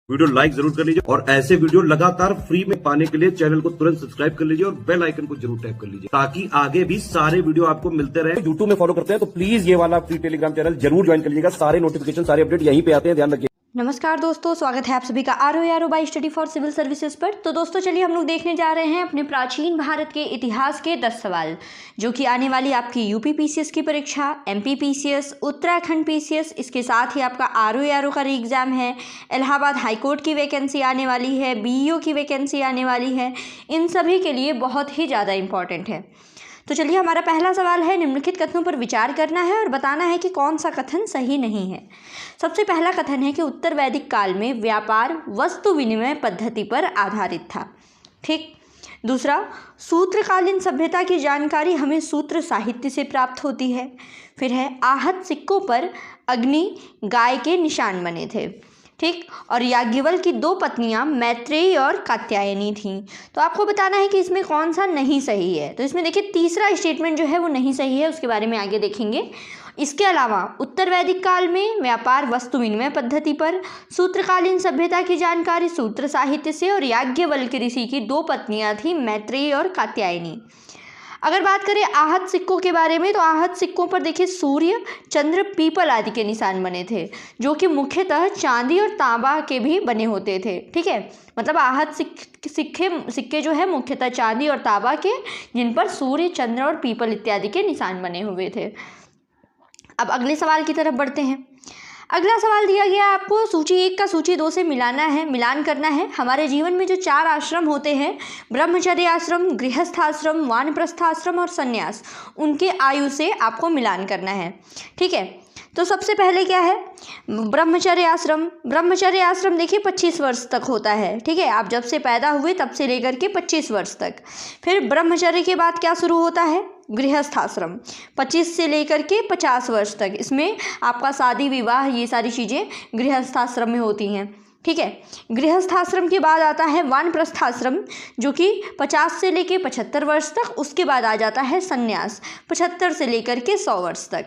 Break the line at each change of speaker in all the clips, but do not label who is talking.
Video like जरूर कर लीजिए और ऐसे वीडियो लगातार फ्री में पाने के लिए चैनल को तुरंत सब्सक्राइब कर लीजिए और बेल आइकन को जरूर टैप कर लीजिए ताकि आगे भी सारे वीडियो आपको मिलते रहे। यूट्यूब में फॉलो करते हैं तो प्लीज ये वाला फ्री टेलीग्राम चैनल जरूर ज्वाइन कर लीजिएगा। सारे नोटिफिकेशन सारे अपडेट यहीं पे आते हैं, ध्यान रखिए।
नमस्कार दोस्तों, स्वागत है आप सभी का R by study for civil services पर। तो दोस्तों चलिए हम लोग देखने जा रहे हैं अपने प्राचीन भारत के इतिहास के 10 सवाल जो कि आने वाली आपकी यूपी पीसीएस की परीक्षा, एमपी पीसीएस, उत्तराखंड पीसीएस, इसके साथ ही आपका आर का री एग्ज़ाम है, इलाहाबाद हाईकोर्ट की वैकेंसी आने वाली है, बीईओ की वैकेंसी आने वाली है, इन सभी के लिए बहुत ही ज़्यादा इंपॉर्टेंट है। तो चलिए हमारा पहला सवाल है, निम्नलिखित कथनों पर विचार करना है और बताना है कि कौन सा कथन सही नहीं है। सबसे पहला कथन है कि उत्तर वैदिक काल में व्यापार वस्तु विनिमय पद्धति पर आधारित था। ठीक। दूसरा, सूत्रकालीन सभ्यता की जानकारी हमें सूत्र साहित्य से प्राप्त होती है। फिर है, आहत सिक्कों पर अग्नि गाय के निशान बने थे। ठीक। और याज्ञवल्क्य की 2 पत्नियां मैत्रेयी और कात्यायनी थीं। तो आपको बताना है कि इसमें कौन सा नहीं सही है। तो इसमें देखिए तीसरा स्टेटमेंट जो है वो नहीं सही है, उसके बारे में आगे देखेंगे। इसके अलावा उत्तर वैदिक काल में व्यापार वस्तु विनिमय पद्धति पर, सूत्रकालीन सभ्यता की जानकारी सूत्र साहित्य से, और याज्ञवल्क्य ऋषि की 2 पत्नियां थीं मैत्रेयी और कात्यायनी। अगर बात करें आहत सिक्कों के बारे में, तो आहत सिक्कों पर देखिए सूर्य, चंद्र, पीपल आदि के निशान बने थे जो कि मुख्यतः चांदी और तांबा के भी बने होते थे। ठीक है, मतलब आहत सिक्के जो है मुख्यतः चांदी और तांबा के, जिन पर सूर्य, चंद्र और पीपल इत्यादि के निशान बने हुए थे। अब अगले सवाल की तरफ बढ़ते हैं। अगला सवाल दिया गया आपको, सूची 1 का सूची 2 से मिलान करना है। हमारे जीवन में जो 4 आश्रम होते हैं, ब्रह्मचर्य आश्रम, गृहस्थाश्रम, वानप्रस्थाश्रम और संन्यास, उनके आयु से आपको मिलान करना है। ठीक है, तो सबसे पहले क्या है, ब्रह्मचर्य आश्रम। ब्रह्मचर्य आश्रम देखिए 25 वर्ष तक होता है। ठीक है, आप जब से पैदा हुए तब से लेकर के 25 वर्ष तक। फिर ब्रह्मचर्य के बाद क्या शुरू होता है, गृहस्थाश्रम, 25 से लेकर के 50 वर्ष तक। इसमें आपका शादी विवाह ये सारी चीज़ें गृहस्थाश्रम में होती हैं। ठीक है, गृहस्थाश्रम के बाद आता है वानप्रस्थाश्रम जो कि 50 से लेकर 75 वर्ष तक। उसके बाद आ जाता है संन्यास, 75 से लेकर के 100 वर्ष तक।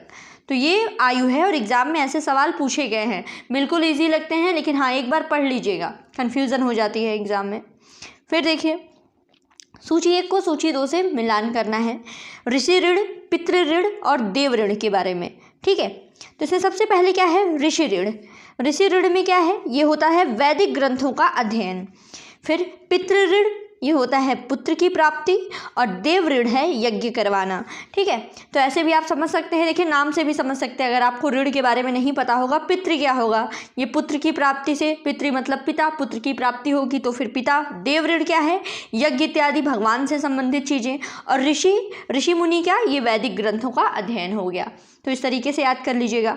तो ये आयु है और एग्ज़ाम में ऐसे सवाल पूछे गए हैं। बिल्कुल इजी लगते हैं, लेकिन हाँ एक बार पढ़ लीजिएगा, कन्फ्यूज़न हो जाती है एग्ज़ाम में। फिर देखिए सूची 1 को सूची 2 से मिलान करना है। ऋषि ऋण, पितृ ऋण और देव ऋण के बारे में। ठीक है, तो इसमें सबसे पहले क्या है, ऋषि ऋण। ऋषि ऋण में क्या है, ये होता है वैदिक ग्रंथों का अध्ययन। फिर पितृ ऋण, ये होता है पुत्र की प्राप्ति, और देव ऋण है यज्ञ करवाना। ठीक है, तो ऐसे भी आप समझ सकते हैं, देखिए नाम से भी समझ सकते हैं। अगर आपको ऋण के बारे में नहीं पता होगा, पितृ क्या होगा, ये पुत्र की प्राप्ति से, पितृ मतलब पिता, पुत्र की प्राप्ति होगी तो फिर पिता। देव ऋण क्या है, यज्ञ इत्यादि भगवान से संबंधित चीज़ें। और ऋषि मुनि क्या, ये वैदिक ग्रंथों का अध्ययन हो गया। तो इस तरीके से याद कर लीजिएगा।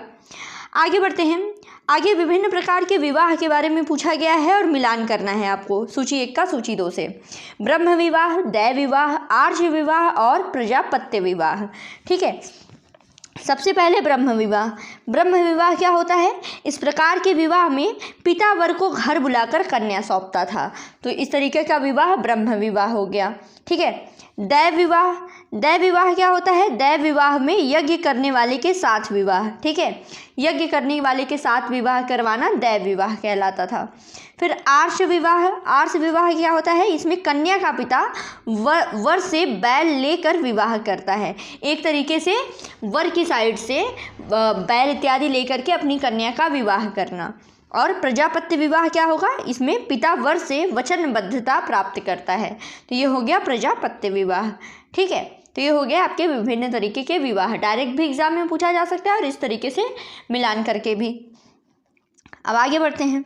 आगे बढ़ते हैं। आगे विभिन्न प्रकार के विवाह के बारे में पूछा गया है और मिलान करना है आपको सूची 1 का सूची 2 से। ब्रह्म विवाह, दैव विवाह, आर्य विवाह और प्रजापत्य विवाह। ठीक है, सबसे पहले ब्रह्म विवाह। ब्रह्म विवाह क्या होता है, इस प्रकार के विवाह में पिता वर को घर बुलाकर कन्या सौंपता था। तो इस तरीके का विवाह ब्रह्म विवाह हो गया। ठीक है, दैव विवाह। दैव विवाह क्या होता है, दैव विवाह में यज्ञ करने वाले के साथ विवाह। ठीक है, यज्ञ करने वाले के साथ विवाह करवाना दैव विवाह कहलाता था। फिर आर्ष विवाह। आर्ष विवाह क्या होता है, इसमें कन्या का पिता वर से बैल लेकर विवाह करता है। एक तरीके से वर की साइड से बैल इत्यादि लेकर के अपनी कन्या का विवाह करना। और प्रजापत्य विवाह क्या होगा, इसमें पिता वर से वचनबद्धता प्राप्त करता है। तो ये हो गया प्रजापत्य विवाह। ठीक है, तो ये हो गया आपके विभिन्न तरीके के विवाह। डायरेक्ट भी एग्जाम में पूछा जा सकता है और इस तरीके से मिलान करके भी। अब आगे बढ़ते हैं।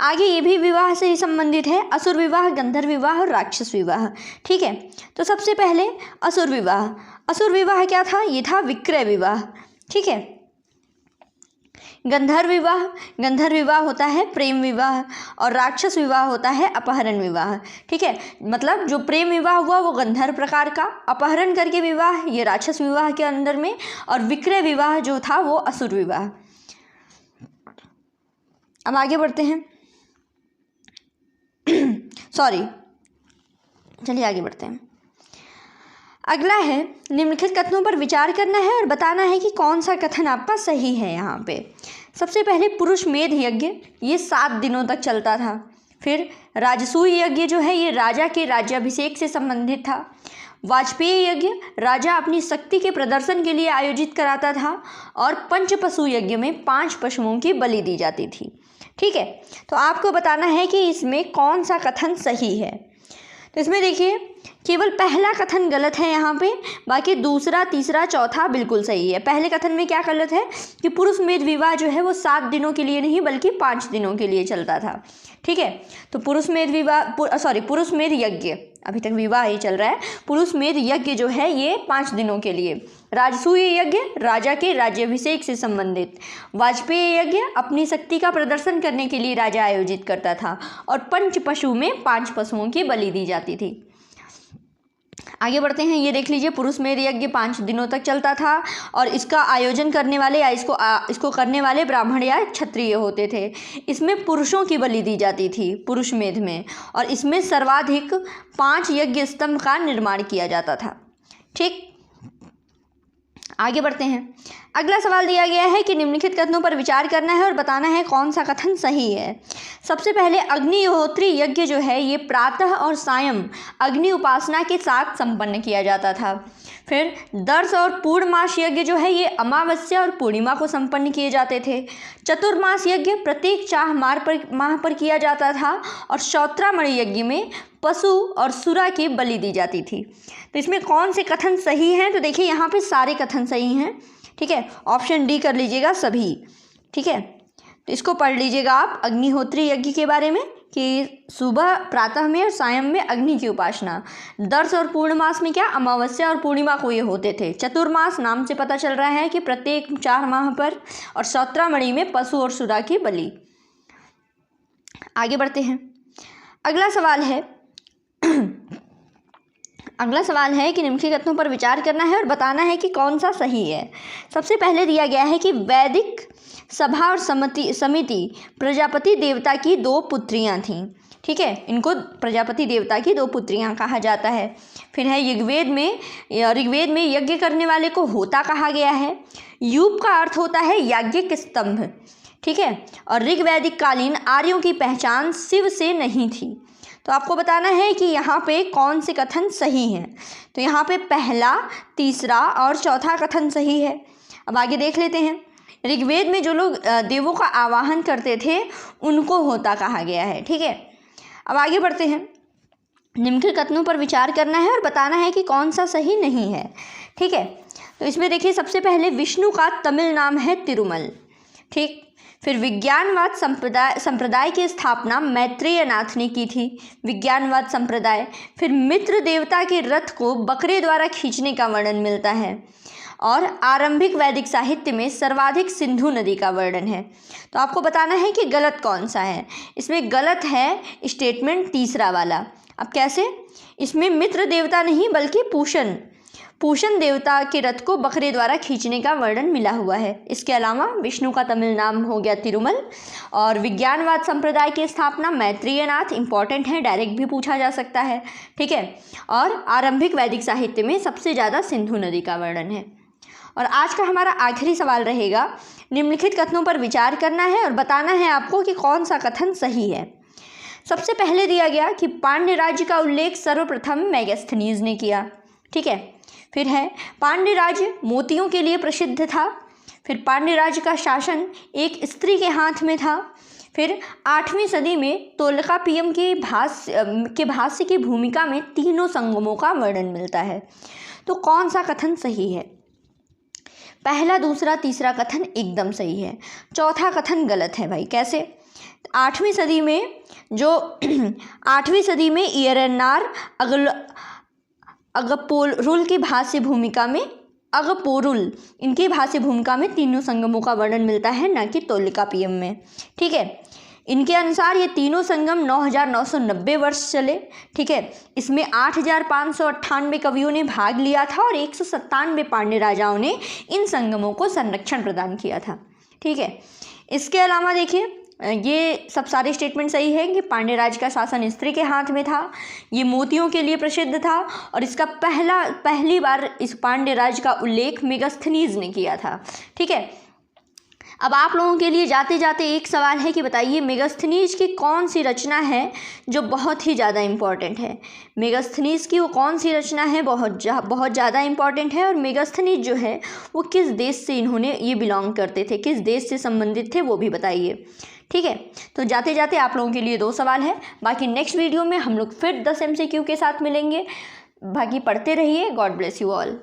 आगे ये भी विवाह से ही संबंधित है, असुर विवाह, गंधर्व विवाह और राक्षस विवाह। ठीक है, तो सबसे पहले असुर विवाह। असुर विवाह क्या था, ये था विक्रय विवाह। ठीक है, गंधर्व विवाह। गंधर्व विवाह होता है प्रेम विवाह, और राक्षस विवाह होता है अपहरण विवाह। ठीक है, मतलब जो प्रेम विवाह हुआ वो गंधर्व प्रकार का, अपहरण करके विवाह ये राक्षस विवाह के अंदर में, और विक्रय विवाह जो था वो असुर विवाह। अब आगे बढ़ते हैं। चलिए आगे बढ़ते हैं। अगला है, निम्नलिखित कथनों पर विचार करना है और बताना है कि कौन सा कथन आपका सही है। यहाँ पे सबसे पहले पुरुष मेध यज्ञ, ये 7 दिनों तक चलता था। फिर राजसूय यज्ञ जो है ये राजा के राज्याभिषेक से संबंधित था। वाजपेयी यज्ञ राजा अपनी शक्ति के प्रदर्शन के लिए आयोजित कराता था। और पंचपशु यज्ञ में 5 पशुओं की बलि दी जाती थी। ठीक है, तो आपको बताना है कि इसमें कौन सा कथन सही है। तो इसमें देखिए केवल पहला कथन गलत है यहाँ पे, बाकी दूसरा, तीसरा, चौथा बिल्कुल सही है। पहले कथन में क्या गलत है कि पुरुष मेध विवाह जो है वो 7 दिनों के लिए नहीं बल्कि 5 दिनों के लिए चलता था। ठीक है, तो पुरुष मेध यज्ञ, अभी तक विवाह ही चल रहा है, पुरुष मेध यज्ञ जो है ये 5 दिनों के लिए। राजसूय यज्ञ राजा के राज्याभिषेक से संबंधित। वाजपेयी यज्ञ अपनी शक्ति का प्रदर्शन करने के लिए राजा आयोजित करता था। और पंच पशु में 5 पशुओं की बलि दी जाती थी। आगे बढ़ते हैं, ये देख लीजिए पुरुष मेध यज्ञ 5 दिनों तक चलता था और इसका आयोजन करने वाले या इसको करने वाले ब्राह्मण या क्षत्रिय होते थे। इसमें पुरुषों की बलि दी जाती थी पुरुष मेध में, और इसमें सर्वाधिक 5 यज्ञ स्तंभ का निर्माण किया जाता था। ठीक, आगे बढ़ते हैं। अगला सवाल दिया गया है कि निम्नलिखित कथनों पर विचार करना है और बताना है कौन सा कथन सही है। सबसे पहले अग्निहोत्री यज्ञ जो है ये प्रातः और सायं अग्नि उपासना के साथ संपन्न किया जाता था। फिर दर्श और पूर्णमास यज्ञ जो है ये अमावस्या और पूर्णिमा को संपन्न किए जाते थे। चतुर्मास यज्ञ प्रत्येक चाह माह पर किया जाता था। और श्रोत्रामणि यज्ञ में पशु और सुरा की बलि दी जाती थी। तो इसमें कौन से कथन सही हैं? तो देखिए यहाँ पे सारे कथन सही हैं। ठीक है, ऑप्शन डी कर लीजिएगा सभी। ठीक है, तो इसको पढ़ लीजिएगा आप अग्निहोत्री यज्ञ के बारे में कि सुबह प्रातः में और सायं में अग्नि की उपासना। दर्श और पूर्णमास में क्या, अमावस्या और पूर्णिमा को ये होते थे। चतुर्मास नाम से पता चल रहा है कि प्रत्येक 4 माह पर। और श्रोत्रामणि में पशु और सुरा की बलि। आगे बढ़ते हैं। अगला सवाल है कि निम्नलिखित कथनों पर विचार करना है और बताना है कि कौन सा सही है। सबसे पहले दिया गया है कि वैदिक सभा और समिति प्रजापति देवता की 2 पुत्रियां थीं। ठीक है, इनको प्रजापति देवता की 2 पुत्रियां कहा जाता है। फिर है ऋग्वेद में यज्ञ करने वाले को होता कहा गया है। यूप का अर्थ होता है याज्ञिक स्तंभ। ठीक है, और ऋग्वैदिक कालीन आर्यों की पहचान शिव से नहीं थी। तो आपको बताना है कि यहाँ पे कौन से कथन सही हैं। तो यहाँ पे पहला, तीसरा और चौथा कथन सही है। अब आगे देख लेते हैं। ऋग्वेद में जो लोग देवों का आवाहन करते थे उनको होता कहा गया है। ठीक है, अब आगे बढ़ते हैं। निम्नलिखित कथनों पर विचार करना है और बताना है कि कौन सा सही नहीं है। ठीक है, तो इसमें देखिए सबसे पहले विष्णु का तमिल नाम है तिरुमल। ठीक, फिर विज्ञानवाद संप्रदाय की स्थापना मैत्रेय नाथ ने की थी। विज्ञानवाद संप्रदाय। फिर मित्र देवता के रथ को बकरे द्वारा खींचने का वर्णन मिलता है। और आरंभिक वैदिक साहित्य में सर्वाधिक सिंधु नदी का वर्णन है। तो आपको बताना है कि गलत कौन सा है। इसमें गलत है स्टेटमेंट तीसरा वाला। अब कैसे? इसमें मित्र देवता नहीं बल्कि पूषण देवता के रथ को बकरे द्वारा खींचने का वर्णन मिला हुआ है। इसके अलावा विष्णु का तमिल नाम हो गया तिरुमल। और विज्ञानवाद संप्रदाय की स्थापना मैत्रेय नाथ, इंपॉर्टेंट है, डायरेक्ट भी पूछा जा सकता है। ठीक है, और आरंभिक वैदिक साहित्य में सबसे ज़्यादा सिंधु नदी का वर्णन है। और आज का हमारा आखिरी सवाल रहेगा, निम्नलिखित कथनों पर विचार करना है और बताना है आपको कि कौन सा कथन सही है। सबसे पहले दिया गया कि पांड्य राज्य का उल्लेख सर्वप्रथम मेगास्थनीज ने किया। ठीक है, फिर है पांड्य राज्य मोतियों के लिए प्रसिद्ध था। फिर पांड्य राज्य का शासन एक स्त्री के हाथ में था। फिर 8वीं सदी में तोल्काप्पियम के भाष्य की भूमिका में तीनों संगमों का वर्णन मिलता है। तो कौन सा कथन सही है? पहला, दूसरा, तीसरा कथन एकदम सही है। चौथा कथन गलत है भाई। कैसे? 8वीं सदी में इयरन्नार अगपोरुल की भाष्य भूमिका में इनकी भाष्य भूमिका में तीनों संगमों का वर्णन मिलता है, न कि तोल्काप्पियम में। ठीक है, इनके अनुसार ये तीनों संगम 9,990 वर्ष चले। ठीक है, इसमें 8,598 कवियों ने भाग लिया था और 197 पांड्य राजाओं ने इन संगमों को संरक्षण प्रदान किया था। ठीक है, इसके अलावा देखिए ये सब सारे स्टेटमेंट सही है कि पांड्य राज्य का शासन स्त्री के हाथ में था, ये मोतियों के लिए प्रसिद्ध था और इसका पहली बार इस पांड्य राज्य का उल्लेख मेगास्थनीज ने किया था। ठीक है, अब आप लोगों के लिए जाते जाते एक सवाल है कि बताइए मेगास्थनीज की कौन सी रचना है जो बहुत ही ज़्यादा इम्पॉर्टेंट है। मेगास्थनीज की वो कौन सी रचना है बहुत ज़्यादा इम्पॉर्टेंट है, और मेगास्थनीज जो है वो किस देश से इन्होंने ये बिलोंग करते थे, किस देश से संबंधित थे, वो भी बताइए। ठीक है, तो जाते जाते आप लोगों के लिए 2 सवाल है। बाकी नेक्स्ट वीडियो में हम लोग फिर 10 MCQ के साथ मिलेंगे। बाकी पढ़ते रहिए। God bless you all.